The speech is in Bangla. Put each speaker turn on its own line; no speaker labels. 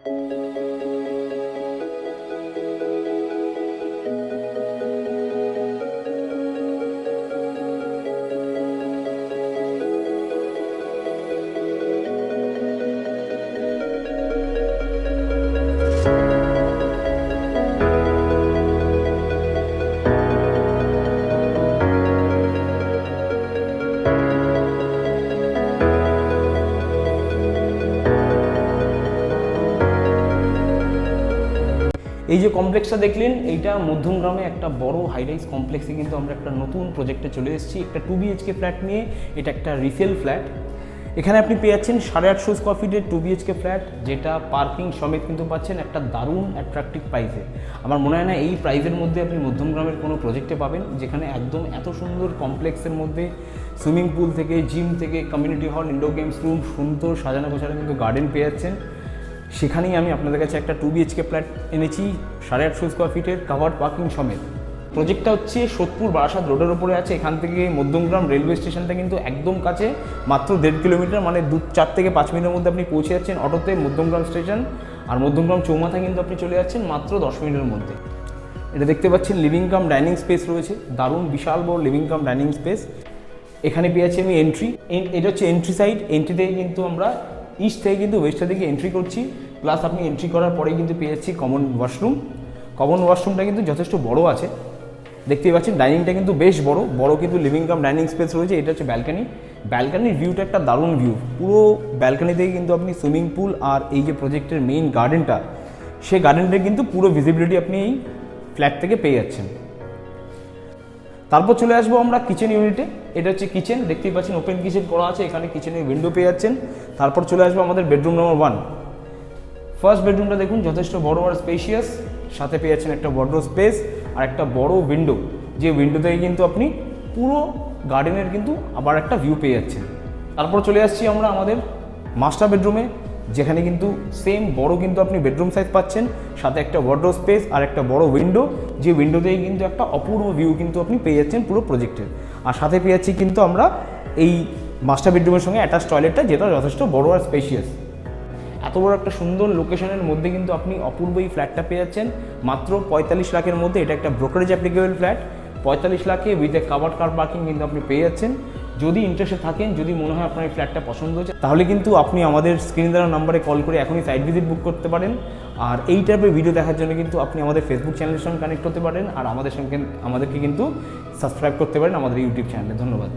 এই যে কমপ্লেক্সটা দেখলেন, এইটা মধ্যমগ্রামে একটা বড় হাইরাইজ কমপ্লেক্সে কিন্তু আমরা একটা নতুন প্রজেক্টে চলে এসেছি, একটা 2 BHK ফ্ল্যাট নিয়ে। এটা একটা রিসেল ফ্ল্যাট। এখানে আপনি পেয়ে যাচ্ছেন 850 স্কোয়ার ফিটের 2 BHK ফ্ল্যাট, যেটা পার্কিং সমেত কিন্তু পাচ্ছেন একটা দারুণ অ্যাট্রাকটিভ প্রাইসে। আমার মনে হয় না এই প্রাইসের মধ্যে আপনি মধ্যমগ্রামের কোনো প্রজেক্টে পাবেন, যেখানে একদম এত সুন্দর কমপ্লেক্সের মধ্যে সুইমিং পুল থেকে, জিম থেকে, community hall, indoor games room, সুন্দর সাজানো গোছানো কিন্তু গার্ডেন পেয়ে যাচ্ছেন। সেখানেই আমি আপনাদের কাছে একটা 2 BHK ফ্ল্যাট এনেছি 850 স্কোয়ার ফিটের কাভার্ড পার্কিং সমেত। প্রজেক্টটা হচ্ছে সোদপুর বারাসাত রোডের ওপরে আছে। এখান থেকে মধ্যমগ্রাম রেলওয়ে স্টেশনটা কিন্তু একদম কাছে, মাত্র 1.5 কিলোমিটার, মানে 4 থেকে 5 মিনিটের মধ্যে আপনি পৌঁছে যাচ্ছেন অটোতে মধ্যমগ্রাম স্টেশন। আর মধ্যমগ্রাম চৌমাথায় কিন্তু আপনি চলে যাচ্ছেন মাত্র 10 মিনিটের মধ্যে। এটা দেখতে পাচ্ছেন লিভিং কাম ডাইনিং স্পেস রয়েছে, দারুণ বিশাল বড় লিভিং কাম ডাইনিং স্পেস। এখানে পেয়েছি আমি এন্ট্রি, এটা হচ্ছে এন্ট্রি সাইড। এন্ট্রি থেকে কিন্তু আমরা ইস্ট থেকে কিন্তু ওয়েস্টের দিকে এন্ট্রি করছি। প্লাস আপনি এন্ট্রি করার পরেই কিন্তু পেয়ে যাচ্ছি কমন ওয়াশরুম। কমন ওয়াশরুমটা কিন্তু যথেষ্ট বড় আছে, দেখতেই পাচ্ছেন। ডাইনিংটা কিন্তু বেশ বড় কিন্তু লিভিং কাম ডাইনিং স্পেস রয়েছে। এটা হচ্ছে ব্যালকানি। ব্যালকানির ভিউটা একটা দারুণ ভিউ। পুরো ব্যালকানি থেকে কিন্তু আপনি সুইমিং পুল আর এই যে প্রজেক্টের মেইন গার্ডেনটা, সেই গার্ডেনটা কিন্তু পুরো ভিজিবিলিটি আপনি এই ফ্ল্যাট থেকে পেয়ে যাচ্ছেন। তারপর চলে আসবো আমরা কিচেন ইউনিটে। এটা হচ্ছে কিচেন, দেখতেই পাচ্ছেন ওপেন কিচেন করা আছে। এখানে কিচেনের উইন্ডো পেয়ে যাচ্ছেন। তারপর চলে আসবো আমাদের বেডরুম নম্বর 1। ফার্স্ট বেডরুমটা দেখুন, যথেষ্ট বড় আর স্পেশিয়াস। সাথে পেয়ে যাচ্ছেন একটা ওয়ার্ডরোব স্পেস আর একটা বড় উইন্ডো, যে উইন্ডো থেকে কিন্তু আপনি পুরো গার্ডেনের কিন্তু আবার একটা ভিউ পেয়ে যাচ্ছেন। তারপর চলে আসছি আমরা আমাদের মাস্টার বেডরুমে, যেখানে কিন্তু সেম বড় কিন্তু আপনি বেডরুম সাইজ পাচ্ছেন, সাথে একটা ওয়ার্ডরোব স্পেস আর একটা বড় উইন্ডো, যে উইন্ডো থেকে কিন্তু একটা অপূর্ব ভিউ কিন্তু আপনি পেয়ে যাচ্ছেন পুরো প্রজেক্টের। আর সাথে পেয়ে যাচ্ছি কিন্তু আমরা এই মাস্টার বেডরুমের সঙ্গে অ্যাটাচ টয়লেটটা, যেটা যথেষ্ট বড় আর স্পেশিয়াস। এত বড় একটা সুন্দর লোকেশনের মধ্যে কিন্তু আপনি অপূর্ব এই ফ্ল্যাটটা পেয়ে যাচ্ছেন মাত্র 45 লাখের মধ্যে। এটা একটা ব্রোকারেজ অ্যাপ্লিকেবল ফ্ল্যাট। 45 লাখে with a covered car parking কিন্তু আপনি পেয়ে যাচ্ছেন। যদি ইন্টারেস্টে থাকেন, যদি মনে হয় আপনার এই ফ্ল্যাটটা পছন্দ হচ্ছে, তাহলে কিন্তু আপনি আমাদের স্ক্রিনে দেওয়া নাম্বারে কল করে এখনই সাইট ভিজিট বুক করতে পারেন। আর এই টাইপের ভিডিও দেখার জন্য কিন্তু আপনি আমাদের ফেসবুক চ্যানেলের সঙ্গে কানেক্ট করতে পারেন, আর আমাদেরকে কিন্তু সাবস্ক্রাইব করতে পারেন আমাদের ইউটিউব চ্যানেলে। ধন্যবাদ।